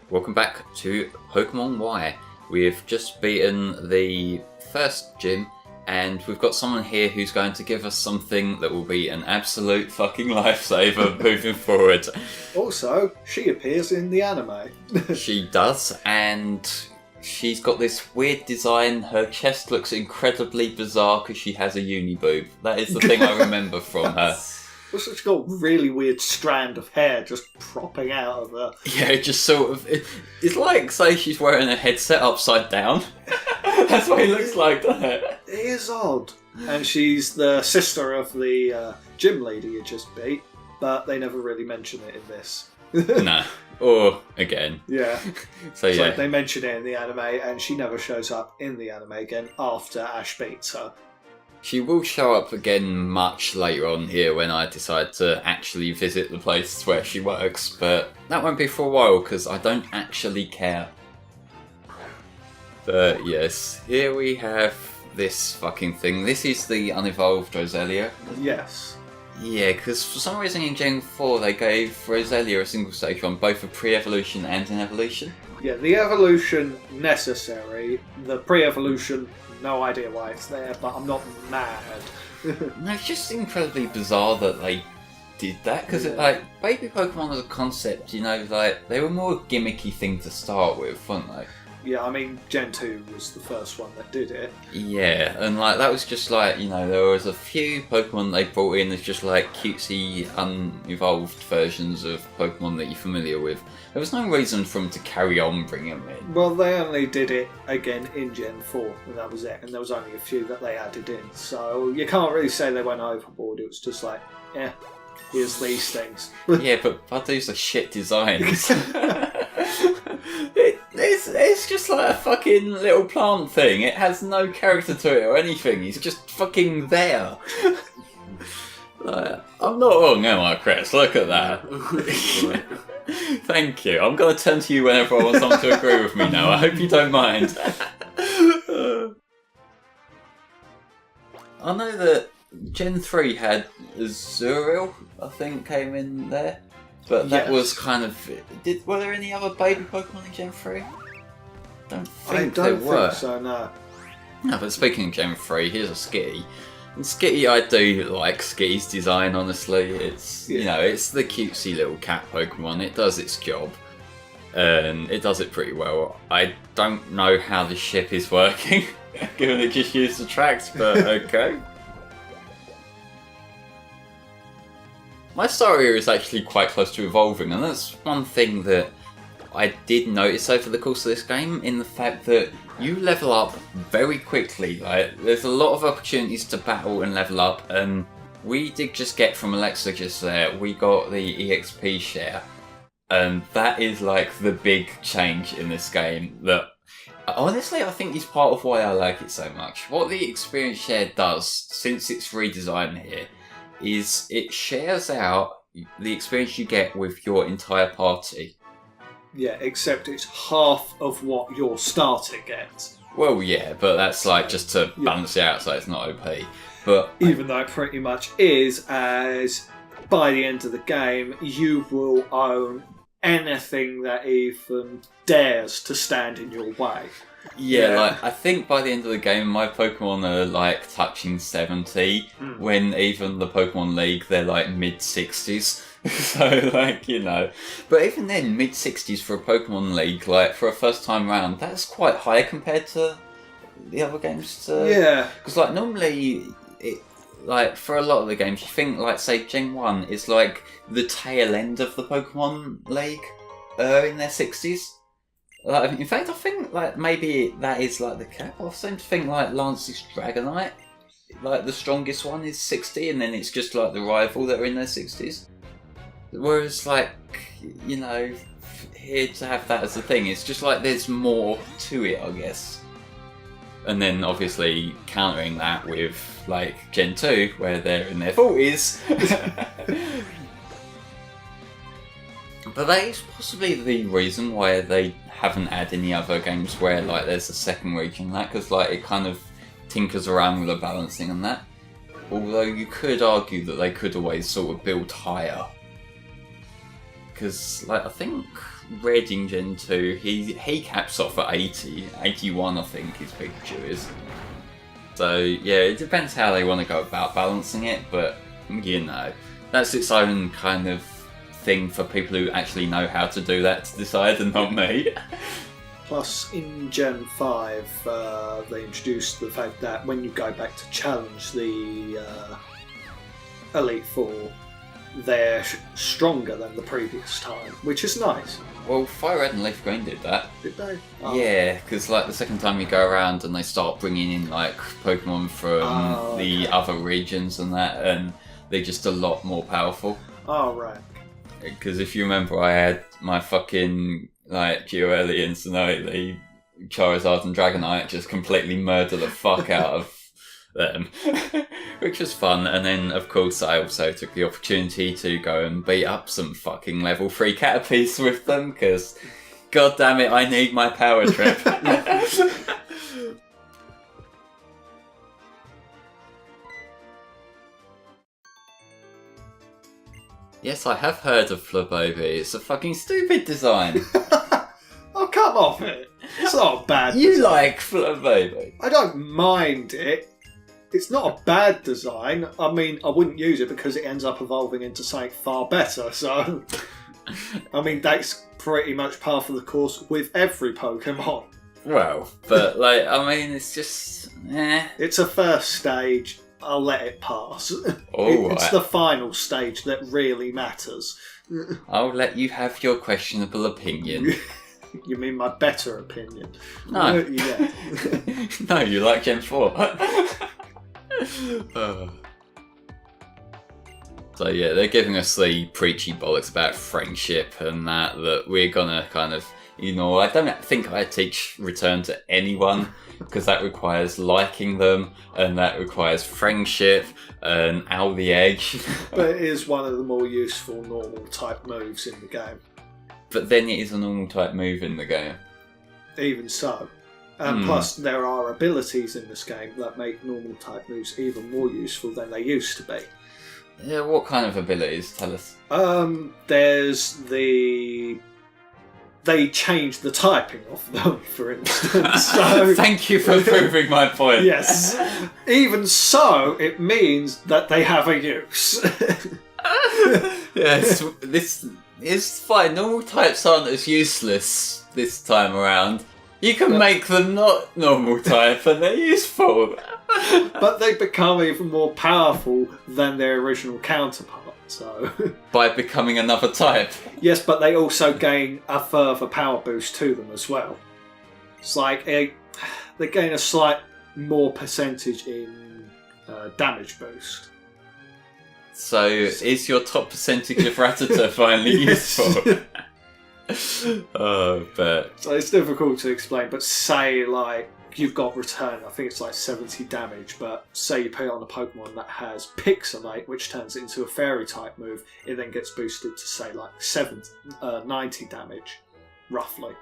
Welcome back to Pokemon Y. We've just beaten the first gym, and we've got someone here who's going to give us something that will be an absolute fucking lifesaver moving forward. Also, she appears in the anime. She does, and she's got this weird design. Her chest looks incredibly bizarre because she has a uni boob. That is the thing I remember from her. Also, she's got a really weird strand of hair just propping out of her. Yeah, it just sort of... It's like, say, she's wearing a headset upside down. That's what it looks like, doesn't it? It is odd. And she's the sister of the gym leader you just beat, but they never really mention it in this. No. Or, again. Yeah. So, yeah. Like they mention it in the anime, and she never shows up in the anime again after Ash beats her. She will show up again much later on here when I decide to actually visit the place where she works, but that won't be for a while because I don't actually care. But yes, here we have this fucking thing. This is the unevolved Roselia. Yes. Yeah, because for some reason in Gen 4 they gave Roselia a single stage on both a pre-evolution and an evolution. Yeah, the evolution necessary, the pre-evolution, no idea why it's there, but I'm not mad. No, it's just incredibly bizarre that they did that, because like, baby Pokemon as a concept, you know, like, they were more a gimmicky thing to start with, weren't they? Yeah, I mean, Gen 2 was the first one that did it. Yeah, and like, that was just like, you know, there was a few Pokemon they brought in as just like cutesy, unevolved versions of Pokemon that you're familiar with. There was no reason for them to carry on bringing them in. Well, they only did it again in Gen 4, and that was it. And there was only a few that they added in. So you can't really say they went overboard. It was just like, here's these things. Yeah, but Budu's are shit designs. It's just like a fucking little plant thing. It has no character to it or anything. He's just fucking there. Like, I'm not wrong, am I, Chris? Look at that. Thank you. I'm going to turn to you whenever I want someone to agree with me now. I hope you don't mind. I know that Gen 3 had Azurill, I think, came in there. But that was kind of... Were there any other baby Pokemon in Gen 3? I don't think there were. So, no. No, but speaking of Gen 3, here's a Skitty. And Skitty, I do like Skitty's design, honestly. It's, you know, it's the cutesy little cat Pokemon. It does its job. And it does it pretty well. I don't know how the ship is working, given it just used the tracks, but okay. My Staria is actually quite close to evolving, and that's one thing that I did notice over the course of this game, in the fact that you level up very quickly. Like, there's a lot of opportunities to battle and level up, and we did just get from Alexa just there, we got the EXP share, and that is like the big change in this game that honestly I think is part of why I like it so much. What the experience share does, since its redesign here, is it shares out the experience you get with your entire party. Yeah, except it's half of what your starter gets. Well, yeah, but that's like just to balance it out so it's not OP. But even though it pretty much is, as by the end of the game, you will own anything that even dares to stand in your way. Yeah, like, I think by the end of the game, my Pokemon are, like, touching 70, when even the Pokemon League, they're, like, mid-60s. So, like, you know. But even then, mid-60s for a Pokemon League, like, for a first time round, that's quite high compared to the other games. Yeah. Because, like, normally, like, for a lot of the games, you think, like, say, Gen 1 is, like, the tail end of the Pokemon League in their 60s. Like, in fact, I think like maybe that is like the cap. I seem to think like Lance's Dragonite, like the strongest one is 60, and then it's just like the rival that are in their 60s. Whereas like, you know, here to have that as a thing, it's just like there's more to it, I guess. And then obviously countering that with like Gen 2, where they're in their 40s. But that is possibly the reason why they haven't had any other games where like there's a second region, that because like it kind of tinkers around with the balancing and that. Although you could argue that they could always sort of build higher. because like I think Red in Gen 2, he caps off at 80, 81 I think his Pikachu is. So yeah, it depends how they want to go about balancing it, but you know, that's its own kind of thing for people who actually know how to do that to decide, and not me. Plus, in Gen 5, they introduced the fact that when you go back to challenge the Elite Four, they're stronger than the previous time, which is nice. Well, Fire Red and Leaf Green did that. Did they? Oh. Yeah, because like the second time you go around and they start bringing in like Pokemon from the other regions and that, and they're just a lot more powerful. Oh, right. Because if you remember, I had my fucking like Geoelli and Sinnoh, Charizard and Dragonite just completely murder the fuck out of them, which was fun. And then of course I also took the opportunity to go and beat up some fucking level 3 Caterpies with them, because god damn it, I need my power trip. Yes, I have heard of Flabébé. It's a fucking stupid design. Oh, come off it. It's not a bad You design. like Flabébé? I don't mind it. It's not a bad design. I mean, I wouldn't use it because it ends up evolving into something far better. So, I mean, that's pretty much par for the course with every Pokemon. Well, but like, I mean, it's just, It's a first stage. I'll let it pass. It's the final stage that really matters. I'll let you have your questionable opinion. You mean my better opinion? No. Yeah. No, you like Gen 4. So yeah, they're giving us the preachy bollocks about friendship and that we're gonna kind of, you know, I don't think I teach return to anyone, because that requires liking them, and that requires friendship, and out the edge. But it is one of the more useful normal type moves in the game. But then it is a normal type move in the game. Even so. And plus, there are abilities in this game that make normal type moves even more useful than they used to be. Yeah, what kind of abilities? Tell us. There's the... They changed the typing of them, for instance. So, thank you for proving my point. Yes. Even so, it means that they have a use. Yes, this is fine. Normal types aren't as useless this time around. You can make them not normal type and they're useful. But they become even more powerful than their original counterpart. So by becoming another type. Yes, but they also gain a further power boost to them as well. It's like they gain a slight more percentage in damage boost. So is your top percentage of Rattata finally useful? Oh, but so it's difficult to explain. But say like you've got return, I think it's like 70 damage, but say you put it on a Pokemon that has Pixelate, which turns it into a Fairy type move, it then gets boosted to say like 90 damage, roughly.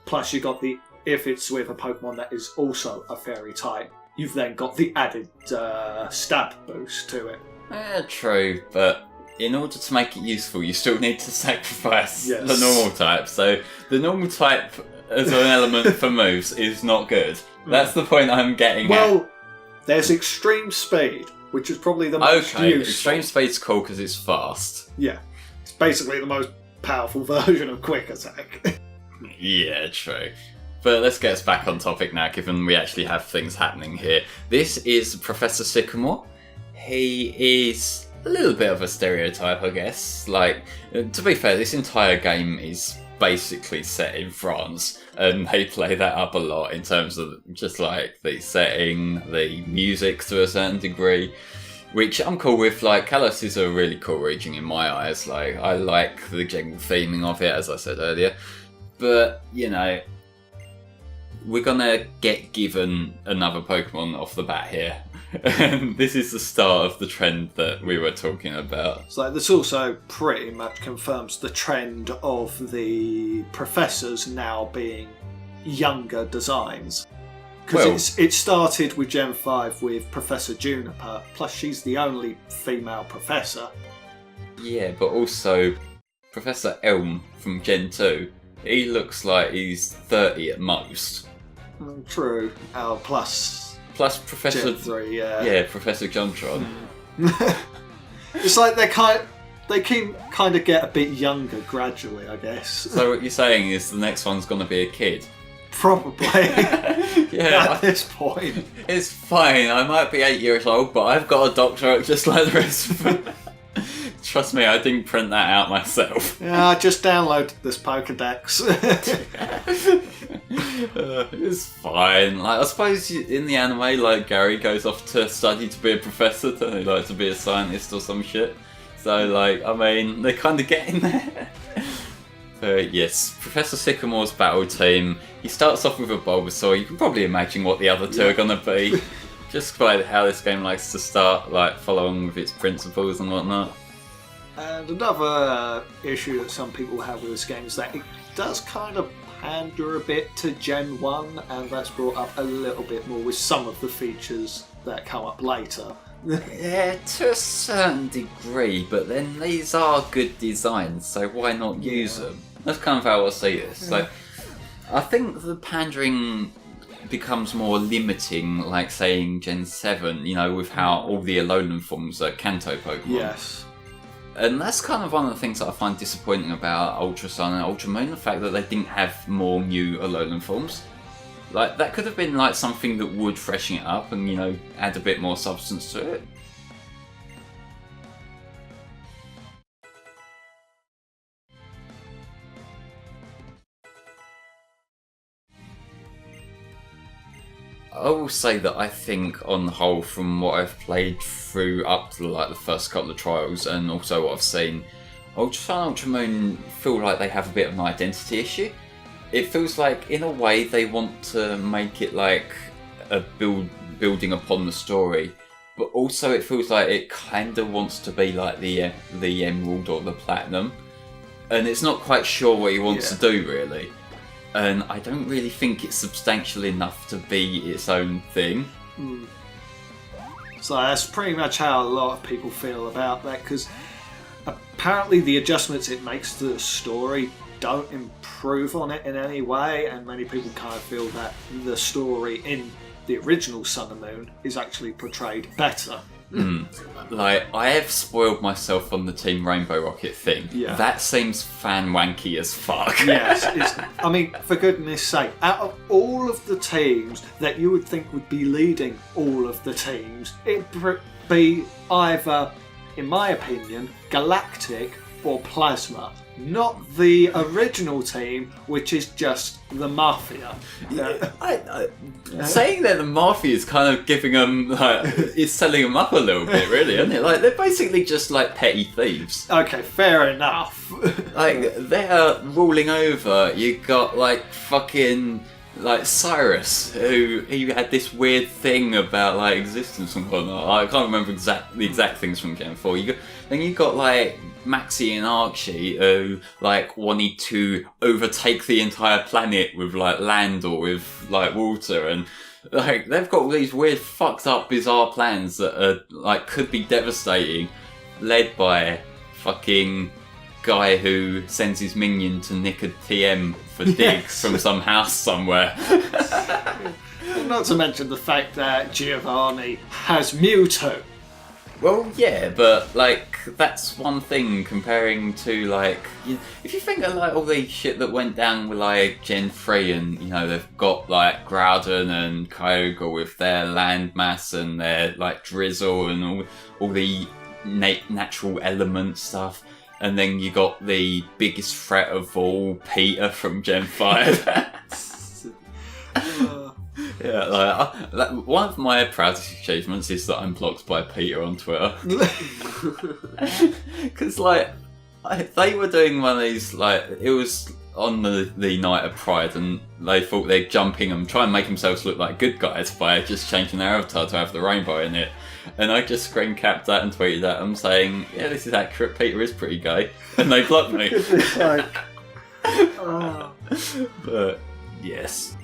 Plus you got the, if it's with a Pokemon that is also a Fairy type, you've then got the added stab boost to it. True, but in order to make it useful, you still need to sacrifice Yes. the normal type. So the normal type as an element for moves is not good. That's the point I'm getting at. Well, there's Extreme Speed, which is probably the most useful. Extreme Speed's cool because it's fast. Yeah, it's basically the most powerful version of Quick Attack. Yeah, true. But let's get us back on topic now, given we actually have things happening here. This is Professor Sycamore. He is a little bit of a stereotype, I guess. Like, to be fair, this entire game is basically set in France, and they play that up a lot in terms of just like the setting, the music to a certain degree, which I'm cool with. Like, Kalos is a really cool region in my eyes. Like, I like the general theming of it, as I said earlier. But, you know, we're gonna get given another Pokemon off the bat here. And this is the start of the trend that we were talking about. So this also pretty much confirms the trend of the professors now being younger designs. Because it started with Gen 5 with Professor Juniper, plus she's the only female professor. Yeah, but also Professor Elm from Gen 2, he looks like he's 30 at most. True. Plus Professor... Gen 3, yeah. Yeah, Professor Jontron. It's like they keep kind of get a bit younger gradually, I guess. So what you're saying is the next one's going to be a kid? Probably. Yeah. At this point. It's fine, I might be 8 years old, but I've got a doctorate just like the rest of them. Trust me, I didn't print that out myself. Yeah, I just downloaded this Pokédex. It's fine. Like, I suppose in the anime, like, Gary goes off to study to be a professor, don't he? Like, to be a scientist or some shit. So, like, I mean, they kind of get in there. But yes, Professor Sycamore's battle team, he starts off with a Bulbasaur. You can probably imagine what the other two are going to be. Just by how this game likes to start, like, following with its principles and whatnot. And another issue that some people have with this game is that it does kind of pander a bit to Gen 1, and that's brought up a little bit more with some of the features that come up later. Yeah, to a certain degree, but then these are good designs, so why not use them? That's kind of how I see this. Like, I think the pandering becomes more limiting, like saying Gen 7, you know, with how all the Alolan forms are Kanto Pokemon. Yes. And that's kind of one of the things that I find disappointing about Ultra Sun and Ultra Moon, the fact that they didn't have more new Alolan forms. Like, that could have been like something that would freshen it up and, you know, add a bit more substance to it. I will say that I think, on the whole, from what I've played through up to like the first couple of trials, and also what I've seen, Ultra Sun and Ultra Moon feel like they have a bit of an identity issue. It feels like, in a way, they want to make it like a building upon the story, but also it feels like it kind of wants to be like the Emerald or the Platinum, and it's not quite sure what he wants to do, really. And I don't really think it's substantial enough to be its own thing. So that's pretty much how a lot of people feel about that, because apparently the adjustments it makes to the story don't improve on it in any way, and many people kind of feel that the story in the original Sun and Moon is actually portrayed better. Like, I have spoiled myself on the Team Rainbow Rocket thing. Yeah. That seems fan-wanky as fuck. Yes, I mean, for goodness sake, out of all of the teams that you would think would be leading all of the teams, it'd be either, in my opinion, Galactic or Plasma. Not the original team, which is just the Mafia. Saying that the Mafia is kind of giving them, like, it's selling them up a little bit, really, isn't it? Like, they're basically just like petty thieves. Okay, fair enough. Like, they're ruling over. You got like fucking like Cyrus, who he had this weird thing about like existence and whatnot. I can't remember the exact things from Gen 4. Then you got like Maxie and Archie, who like wanted to overtake the entire planet with like land or with like water, and like they've got all these weird fucked up bizarre plans that are like could be devastating, led by fucking guy who sends his minion to nick a TM for digs from some house somewhere. Not to mention the fact that Giovanni has Mewtwo. Well, yeah, but like that's one thing comparing to like if you think of like all the shit that went down with like Gen 3, and you know they've got like Groudon and Kyogre with their landmass and their like drizzle and all the natural element stuff, and then you got the biggest threat of all, Peter from Gen 5. Yeah, like one of my proudest achievements is that I'm blocked by Peter on Twitter. Because like they were doing one of these, like it was on the night of Pride, and they thought they'd jumping and try and make themselves look like good guys by just changing their avatar to have the rainbow in it. And I just screen capped that and tweeted at them saying, "Yeah, this is accurate. Peter is pretty gay," and they blocked me. But yes.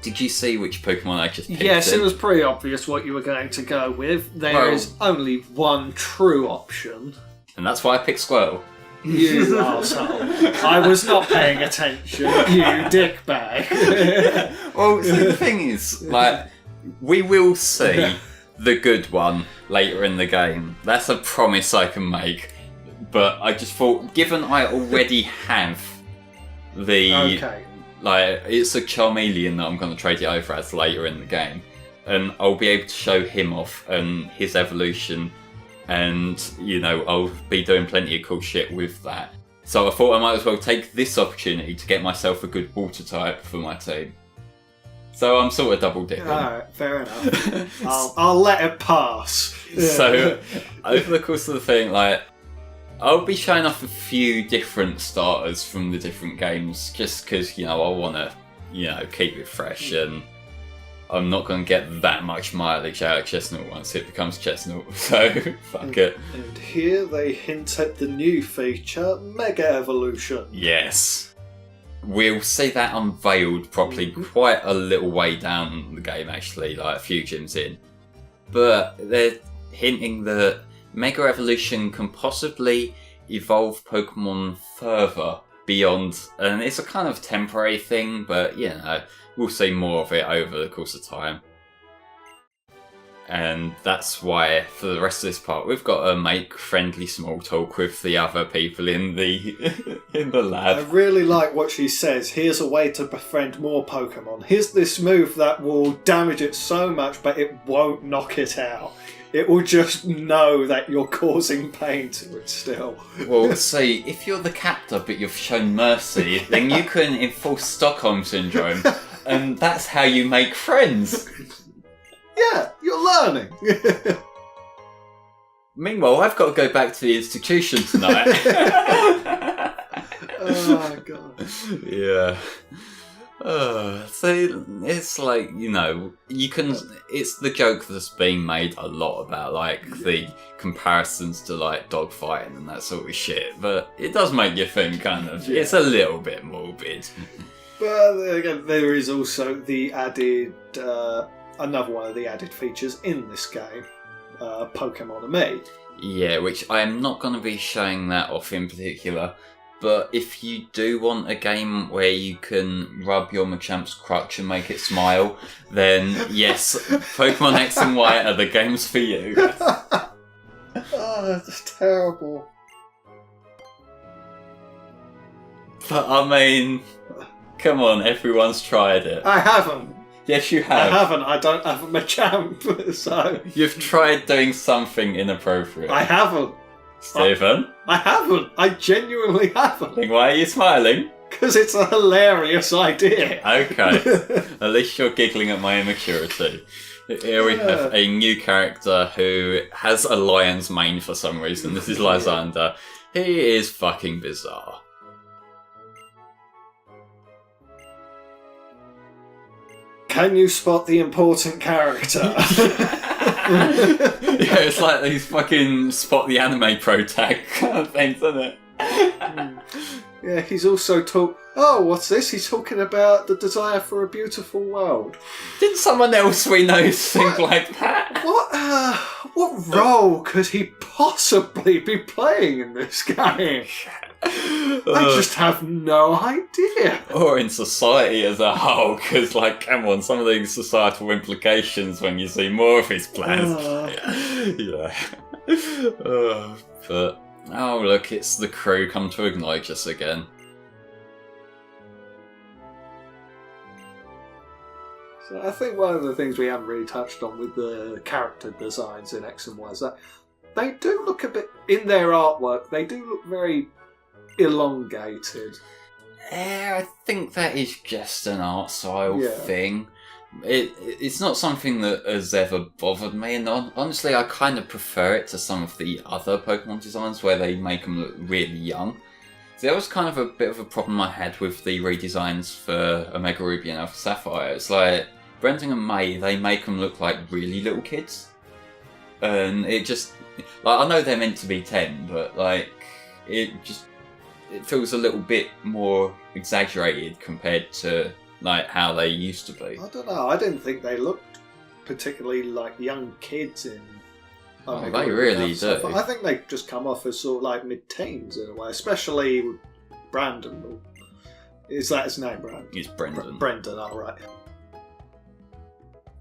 Did you see which Pokemon I just picked? Yes, it was pretty obvious what you were going to go with. There is only one true option. And that's why I picked Squirtle. You arsehole. I was not paying attention, you dickbag. Well, so the thing is, like, we will see the good one later in the game. That's a promise I can make. But I just thought, given I already have the... Okay. Like, it's a Charmeleon that I'm going to trade it over as later in the game. And I'll be able to show him off and his evolution. And, you know, I'll be doing plenty of cool shit with that. So I thought I might as well take this opportunity to get myself a good water type for my team. So I'm sort of double dipping. Alright, fair enough. I'll let it pass. So, over the course of the thing, like, I'll be showing off a few different starters from the different games, just because, you know, I want to, you know, keep it fresh, and I'm not going to get that much mileage out of Chestnut once it becomes Chestnut, so fuck it. And here they hint at the new feature, Mega Evolution. Yes. We'll see that unveiled properly quite a little way down the game, actually, like a few gyms in. But they're hinting that Mega Evolution can possibly evolve Pokemon further beyond, and it's a kind of temporary thing, but you know, we'll see more of it over the course of time. And that's why, for the rest of this part, we've got to make friendly small talk with the other people in the in the lab. I really like what she says. Here's a way to befriend more Pokemon. Here's this move that will damage it so much, but it won't knock it out. It will just know that you're causing pain to it still. Well, see, if you're the captor but you've shown mercy, then you can enforce Stockholm Syndrome, and that's how you make friends. Yeah, you're learning. Meanwhile, I've got to go back to the institution tonight. Oh, God. Yeah. So it's like, you know, you can. It's the joke that's being made a lot about, like, the comparisons to, like, dogfighting and that sort of shit. But it does make you think, kind of. Yeah. It's a little bit morbid. But again, there is also the added, another one of the added features in this game, Pokemon Me. Yeah, which I'm not going to be showing that off in particular. But if you do want a game where you can rub your Machamp's crutch and make it smile, then yes, Pokemon X and Y are the games for you. Oh, that's terrible. But I mean, come on, everyone's tried it. I haven't. Yes, you have. I haven't. I don't have a Machamp, so... You've tried doing something inappropriate. I haven't. Stephen? I haven't. I genuinely haven't. Then why are you smiling? Because it's a hilarious idea. Okay. At least you're giggling at my immaturity. Here we have a new character who has a lion's mane for some reason. This is Lysander. He is fucking bizarre. Can you spot the important character? Yeah, it's like these fucking spot the anime pro tag kind of things, isn't it? Yeah, he's also oh, what's this? He's talking about the desire for a beautiful world. Didn't someone else we know think like that? What role could he possibly be playing in this game? I just have no idea. Or in society as a whole, because, like, come on, some of these societal implications when you see more of his plans. Yeah. But, oh, look, it's the crew come to acknowledge us again. So I think one of the things we haven't really touched on with the character designs in X and Y is that they do look a bit, in their artwork, they do look very elongated. I think that is just an art style thing. It's not something that has ever bothered me, and honestly I kind of prefer it to some of the other Pokemon designs where they make them look really young. So that was kind of a bit of a problem I had with the redesigns for Omega Ruby and Alpha Sapphire. It's like, Brendan and May, they make them look like really little kids. And it just, like, I know they're meant to be 10, but like, it feels a little bit more exaggerated compared to like how they used to be. I don't know, I didn't think they looked particularly like young kids in They really stuff. do. I think they just come off as sort of like mid-teens in a way, especially with Brandon. Is that his name, Brandon? It's Brendan. Brendan, alright.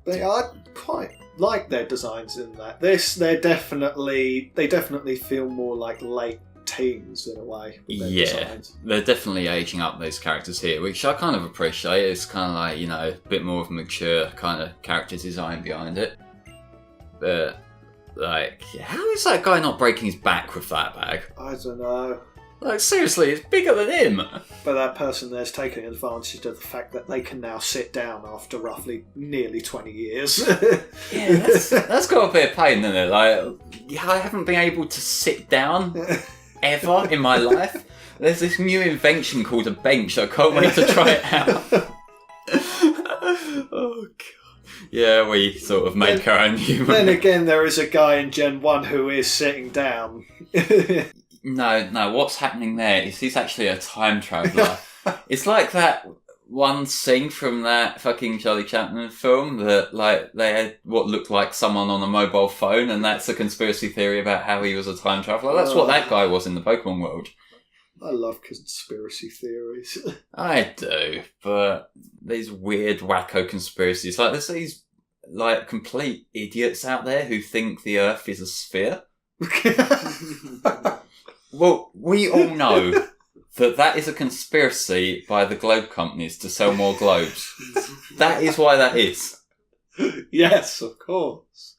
I quite like their designs in that. They definitely feel more like late teens in a way. With their designs. They're definitely aging up those characters here, which I kind of appreciate. It's kind of like, a bit more of a mature kind of character design behind it. But, like, how is that guy not breaking his back with that bag? I don't know. Like, seriously, it's bigger than him. But that person there's taking advantage of the fact that they can now sit down after roughly nearly 20 years. Yeah, that's got a bit of pain, isn't it? Like, I haven't been able to sit down ever in my life. There's this new invention called a bench. I can't wait to try it out. Oh, God. Yeah, we sort of make our own human. Then again, there is a guy in Gen 1 who is sitting down. No, what's happening there is he's actually a time traveller. It's like that one scene from that fucking Charlie Chaplin film that, like, they had what looked like someone on a mobile phone, and that's a conspiracy theory about how he was a time traveller. That's what that guy was in the Pokemon world. I love conspiracy theories. I do, but these weird wacko conspiracies, like, there's these, like, complete idiots out there who think the Earth is a sphere. Well, we all know that is a conspiracy by the globe companies to sell more globes. That is why that is. Yes, of course.